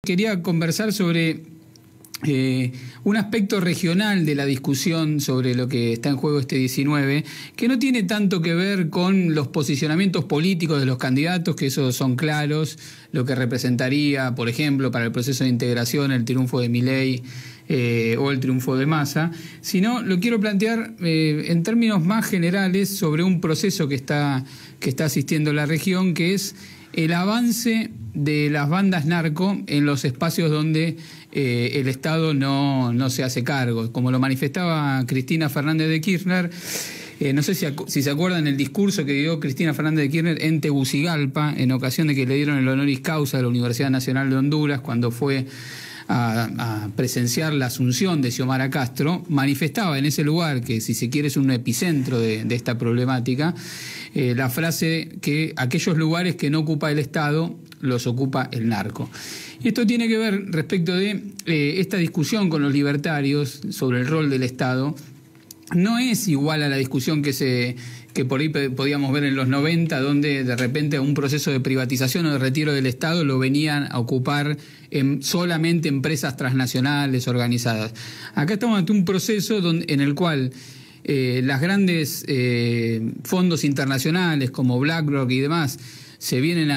Quería conversar sobre un aspecto regional de la discusión sobre lo que está en juego este 19, que no tiene tanto que ver con los posicionamientos políticos de los candidatos, que esos son claros, lo que representaría, por ejemplo, para el proceso de integración el triunfo de Milei o el triunfo de Massa, sino lo quiero plantear en términos más generales sobre un proceso que está asistiendo la región, que es el avance de las bandas narco en los espacios donde el Estado no se hace cargo. Como lo manifestaba Cristina Fernández de Kirchner, no sé si se acuerdan el discurso que dio Cristina Fernández de Kirchner en Tegucigalpa, en ocasión de que le dieron el honoris causa de la Universidad Nacional de Honduras, cuando fue a presenciar la asunción de Xiomara Castro. Manifestaba en ese lugar, que si se quiere es un epicentro de esta problemática, la frase que aquellos lugares que no ocupa el Estado los ocupa el narco. Y esto tiene que ver respecto de esta discusión con los libertarios sobre el rol del Estado. No es igual a la discusión que por ahí podíamos ver en los 90, donde de repente un proceso de privatización o de retiro del Estado lo venían a ocupar solamente empresas transnacionales organizadas. Acá estamos ante un proceso en el cual las grandes fondos internacionales como BlackRock y demás se vienen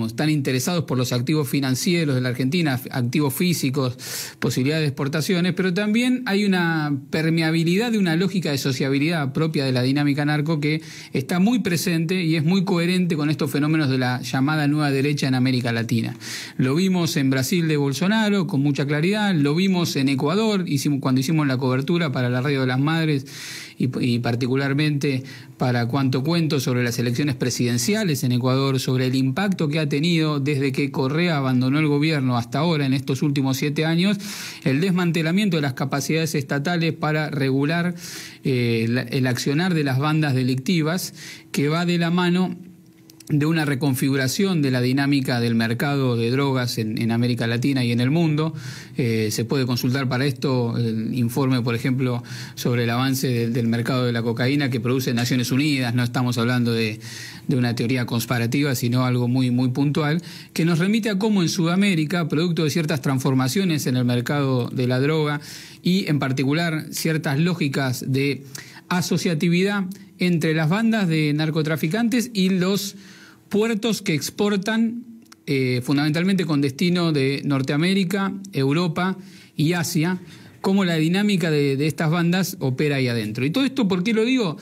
están interesados por los activos financieros de la Argentina, activos físicos, posibilidades de exportaciones, pero también hay una permeabilidad de una lógica de sociabilidad propia de la dinámica narco que está muy presente y es muy coherente con estos fenómenos de la llamada nueva derecha en América Latina. Lo vimos en Brasil de Bolsonaro con mucha claridad, lo vimos en Ecuador, cuando hicimos la cobertura para la Radio de las Madres y particularmente para Cuánto Cuento sobre las elecciones presidenciales en Ecuador, sobre el impacto que ha tenido desde que Correa abandonó el gobierno hasta ahora, en estos últimos 7 años, el desmantelamiento de las capacidades estatales para regular el accionar de las bandas delictivas, que va de la mano de una reconfiguración de la dinámica del mercado de drogas en América Latina y en el mundo. Se puede consultar para esto el informe, por ejemplo, sobre el avance del mercado de la cocaína que produce Naciones Unidas. No estamos hablando de una teoría conspirativa, sino algo muy, muy puntual, que nos remite a cómo en Sudamérica, producto de ciertas transformaciones en el mercado de la droga y en particular ciertas lógicas de asociatividad entre las bandas de narcotraficantes y los puertos que exportan fundamentalmente con destino de Norteamérica, Europa y Asia, cómo la dinámica de estas bandas opera ahí adentro. Y todo esto, ¿por qué lo digo?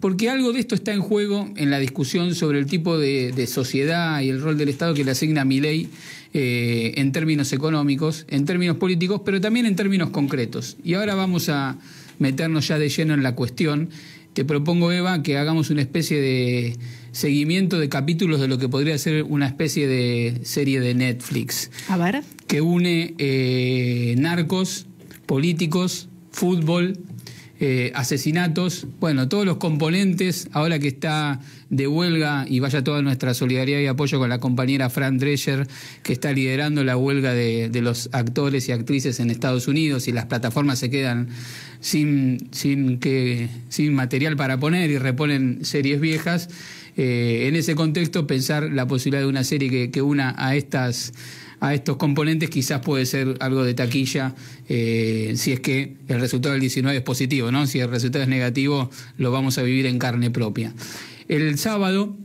Porque algo de esto está en juego en la discusión sobre el tipo de sociedad y el rol del Estado que le asigna Milei en términos económicos, en términos políticos, pero también en términos concretos. Y ahora vamos a meternos ya de lleno en la cuestión. Te propongo, Eva, que hagamos una especie de seguimiento de capítulos de lo que podría ser una especie de serie de Netflix. A ver. Que une narcos, políticos, fútbol, asesinatos, bueno, todos los componentes, ahora que está de huelga, y vaya toda nuestra solidaridad y apoyo con la compañera Fran Drescher, que está liderando la huelga de los actores y actrices en Estados Unidos, y las plataformas se quedan sin material para poner y reponen series viejas. En ese contexto, pensar la posibilidad de una serie que una a estos componentes quizás puede ser algo de taquilla, si es que el resultado del 19 es positivo, ¿no? Si el resultado es negativo, lo vamos a vivir en carne propia. El sábado,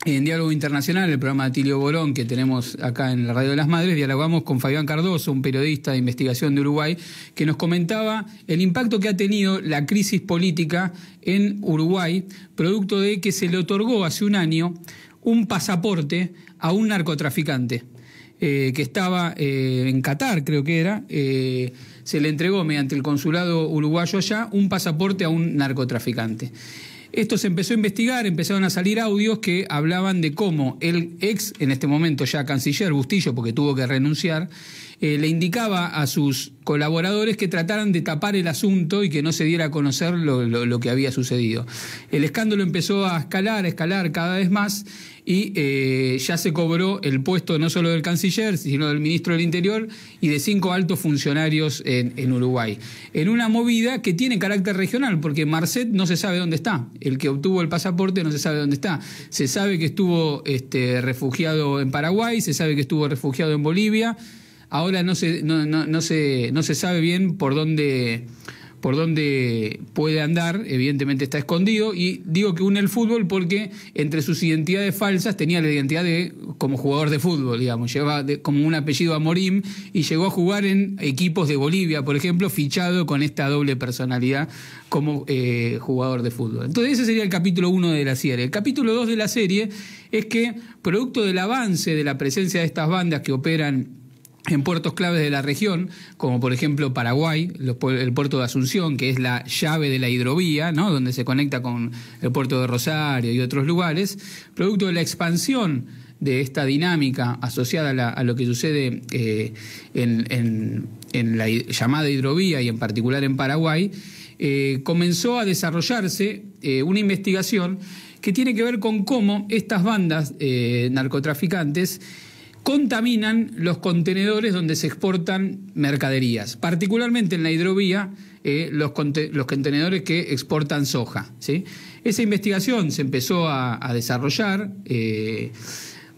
en Diálogo Internacional, el programa de Atilio Borón que tenemos acá en la Radio de las Madres, dialogamos con Fabián Cardoso, un periodista de investigación de Uruguay, que nos comentaba el impacto que ha tenido la crisis política en Uruguay, producto de que se le otorgó hace un año un pasaporte a un narcotraficante que estaba en Qatar, creo que era. Se le entregó mediante el consulado uruguayo allá un pasaporte a un narcotraficante. Esto se empezó a investigar, empezaron a salir audios que hablaban de cómo el ex, en este momento ya canciller, Bustillo, porque tuvo que renunciar, le indicaba a sus colaboradores que trataran de tapar el asunto y que no se diera a conocer lo que había sucedido. El escándalo empezó a escalar cada vez más y ya se cobró el puesto no solo del canciller, sino del ministro del Interior y de 5 altos funcionarios en Uruguay. En una movida que tiene carácter regional, porque Marcet no se sabe dónde está. El que obtuvo el pasaporte no se sabe dónde está. Se sabe que estuvo refugiado en Paraguay, se sabe que estuvo refugiado en Bolivia. ahora no se sabe bien por dónde puede andar, evidentemente está escondido, y digo que une el fútbol porque entre sus identidades falsas tenía la identidad como jugador de fútbol, digamos, llevaba como un apellido Amorim y llegó a jugar en equipos de Bolivia, por ejemplo, fichado con esta doble personalidad como jugador de fútbol. Entonces ese sería el capítulo 1 de la serie. El capítulo 2 de la serie es que, producto del avance de la presencia de estas bandas que operan en puertos claves de la región, como por ejemplo Paraguay, el puerto de Asunción, que es la llave de la hidrovía, ¿no?, donde se conecta con el puerto de Rosario y otros lugares, producto de la expansión de esta dinámica asociada a lo que sucede en la llamada hidrovía y en particular en Paraguay, comenzó a desarrollarse una investigación que tiene que ver con cómo estas bandas narcotraficantes contaminan los contenedores donde se exportan mercaderías, particularmente en la hidrovía, los contenedores que exportan soja, ¿sí? Esa investigación se empezó a desarrollar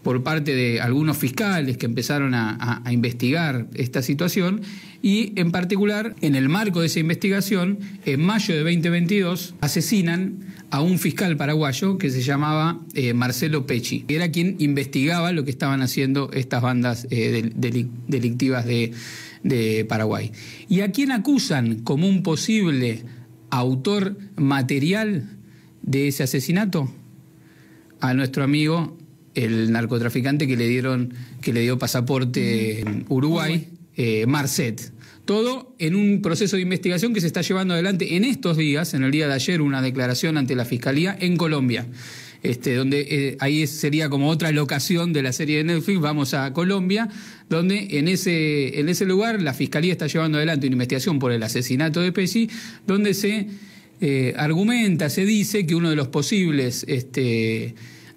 por parte de algunos fiscales que empezaron a investigar esta situación, y en particular, en el marco de esa investigación, en mayo de 2022, asesinan a un fiscal paraguayo que se llamaba Marcelo Pecci, que era quien investigaba lo que estaban haciendo estas bandas delictivas de Paraguay. ¿Y a quién acusan como un posible autor material de ese asesinato? A nuestro amigo, el narcotraficante que le dio pasaporte Uruguay, Marcet. Todo en un proceso de investigación que se está llevando adelante en estos días, en el día de ayer, una declaración ante la Fiscalía en Colombia, donde ahí sería como otra locación de la serie de Netflix. Vamos a Colombia, donde en ese lugar la Fiscalía está llevando adelante una investigación por el asesinato de Pecci, donde se argumenta, se dice que uno de los posibles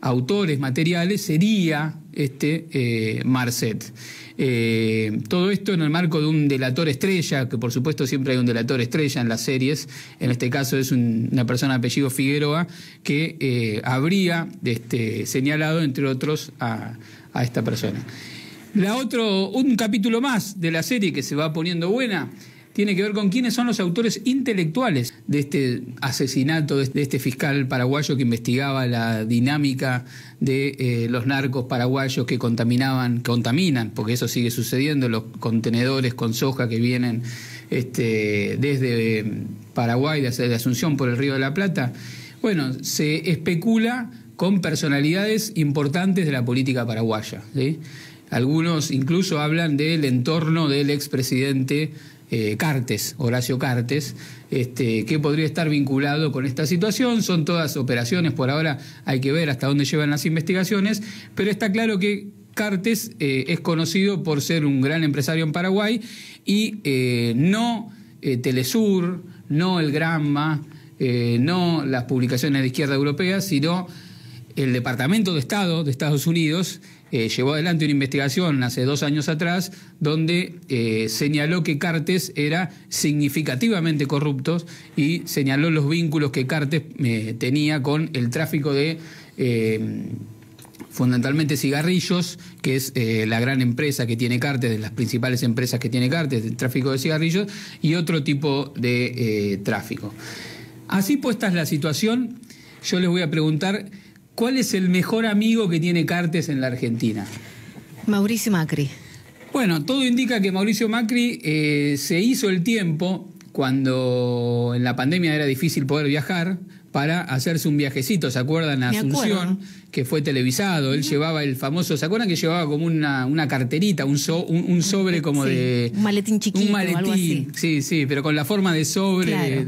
autores materiales sería Marcet. Todo esto en el marco de un delator estrella, que por supuesto siempre hay un delator estrella en las series. En este caso es una persona de apellido Figueroa que habría señalado, entre otros, a esta persona. Un capítulo más de la serie que se va poniendo buena tiene que ver con quiénes son los autores intelectuales de este asesinato de este fiscal paraguayo que investigaba la dinámica de los narcos paraguayos que contaminan, porque eso sigue sucediendo, los contenedores con soja que vienen desde Paraguay, de Asunción por el Río de la Plata. Bueno, se especula con personalidades importantes de la política paraguaya, ¿sí? Algunos incluso hablan del entorno del expresidente Cartes, Horacio Cartes, que podría estar vinculado con esta situación. Son todas operaciones, por ahora hay que ver hasta dónde llevan las investigaciones, pero está claro que Cartes es conocido por ser un gran empresario en Paraguay y no Telesur, no el Granma, no las publicaciones de izquierda europeas, sino el Departamento de Estado de Estados Unidos llevó adelante una investigación hace 2 años atrás donde señaló que Cartes era significativamente corrupto y señaló los vínculos que Cartes tenía con el tráfico de fundamentalmente cigarrillos, que es la gran empresa que tiene Cartes, de las principales empresas que tiene Cartes, el tráfico de cigarrillos y otro tipo de tráfico. Así puesta es la situación, yo les voy a preguntar: ¿cuál es el mejor amigo que tiene Cartes en la Argentina? Mauricio Macri. Bueno, todo indica que Mauricio Macri se hizo el tiempo, cuando en la pandemia era difícil poder viajar, para hacerse un viajecito. ¿Se acuerdan? A Asunción, que fue televisado. Él llevaba el famoso... ¿Se acuerdan que llevaba como una carterita, un sobre como de... Un maletín chiquito, un maletín, algo así. Sí, pero con la forma de sobre, claro,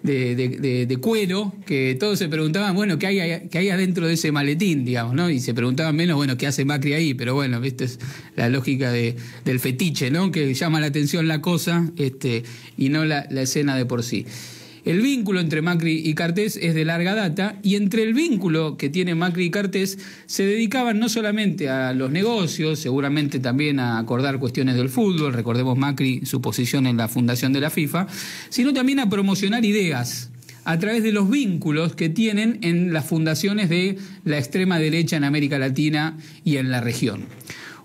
de cuero, que todos se preguntaban, bueno, ¿qué hay adentro de ese maletín, digamos, ¿no? Y se preguntaban menos, bueno, ¿qué hace Macri ahí? Pero bueno, viste, es la lógica del fetiche, ¿no? Que llama la atención la cosa, y no la escena de por sí. El vínculo entre Macri y Cartes es de larga data, y entre el vínculo que tiene Macri y Cartes se dedicaban no solamente a los negocios, seguramente también a acordar cuestiones del fútbol, recordemos Macri, su posición en la fundación de la FIFA, sino también a promocionar ideas a través de los vínculos que tienen en las fundaciones de la extrema derecha en América Latina y en la región.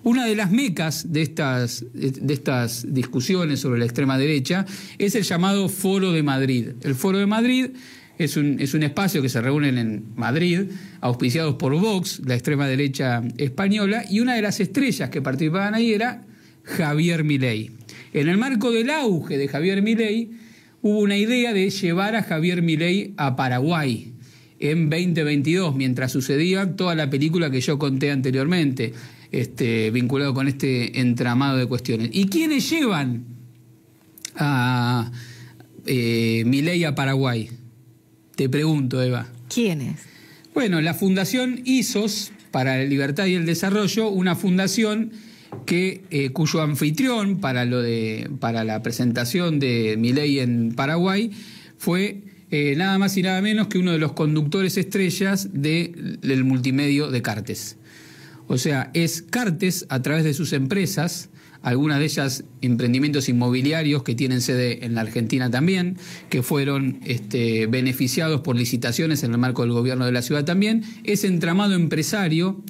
Una de las mecas de estas discusiones sobre la extrema derecha es el llamado Foro de Madrid. El Foro de Madrid es un espacio que se reúnen en Madrid, auspiciados por Vox, la extrema derecha española, y una de las estrellas que participaban ahí era Javier Milei. En el marco del auge de Javier Milei, hubo una idea de llevar a Javier Milei a Paraguay en 2022, mientras sucedía toda la película que yo conté anteriormente, vinculado con este entramado de cuestiones. ¿Y quiénes llevan a Milei a Paraguay? Te pregunto, Eva. ¿Quiénes? Bueno, la Fundación ISOS para la Libertad y el Desarrollo, una fundación cuyo anfitrión para la presentación de Milei en Paraguay fue nada más y nada menos que uno de los conductores estrellas del multimedio de Cartes. O sea, es Cartes, a través de sus empresas, algunas de ellas emprendimientos inmobiliarios que tienen sede en la Argentina también, que fueron beneficiados por licitaciones en el marco del gobierno de la ciudad también. Ese entramado empresario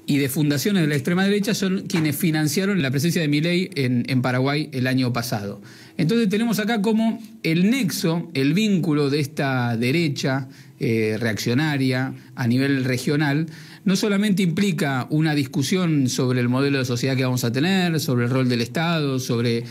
y de fundaciones de la extrema derecha son quienes financiaron la presencia de Milei en Paraguay el año pasado. Entonces tenemos acá como el nexo, el vínculo de esta derecha reaccionaria a nivel regional, no solamente implica una discusión sobre el modelo de sociedad que vamos a tener, sobre el rol del Estado, sobre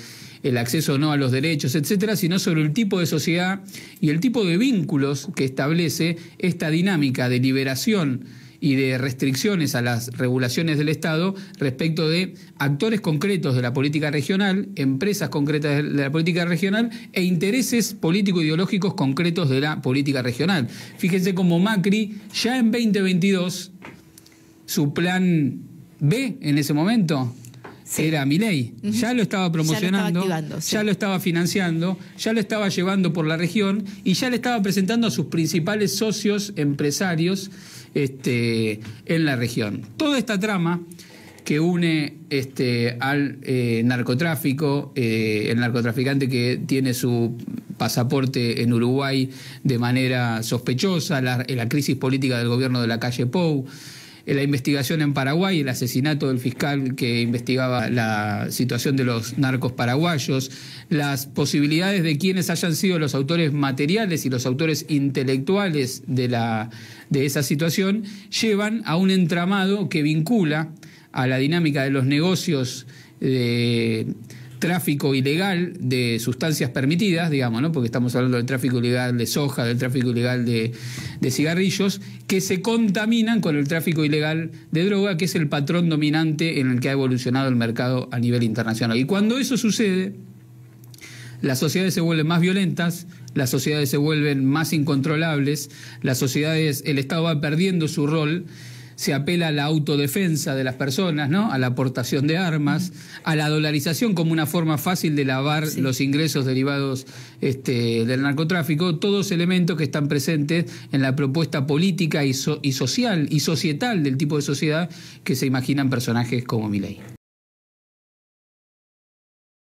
el acceso o no a los derechos, etcétera, sino sobre el tipo de sociedad y el tipo de vínculos que establece esta dinámica de liberación y de restricciones a las regulaciones del Estado respecto de actores concretos de la política regional, empresas concretas de la política regional e intereses político-ideológicos concretos de la política regional. Fíjense cómo Macri, ya en 2022, su plan B en ese momento era Milei. Ya lo estaba promocionando, ya lo estaba financiando, ya lo estaba llevando por la región y ya le estaba presentando a sus principales socios empresarios en la región. Toda esta trama que une al narcotráfico, el narcotraficante que tiene su pasaporte en Uruguay de manera sospechosa, la crisis política del gobierno de la calle Pou, la investigación en Paraguay, el asesinato del fiscal que investigaba la situación de los narcos paraguayos, las posibilidades de quienes hayan sido los autores materiales y los autores intelectuales de esa situación, llevan a un entramado que vincula a la dinámica de los negocios de tráfico ilegal de sustancias permitidas, digamos, ¿no? Porque estamos hablando del tráfico ilegal de soja, del tráfico ilegal de cigarrillos, que se contaminan con el tráfico ilegal de droga, que es el patrón dominante en el que ha evolucionado el mercado a nivel internacional. Y cuando eso sucede, las sociedades se vuelven más violentas, las sociedades se vuelven más incontrolables, el Estado va perdiendo su rol. Se apela a la autodefensa de las personas, ¿no? A la aportación de armas, a la dolarización como una forma fácil de lavar los ingresos derivados del narcotráfico, todos elementos que están presentes en la propuesta política y social y societal del tipo de sociedad que se imaginan personajes como Milei.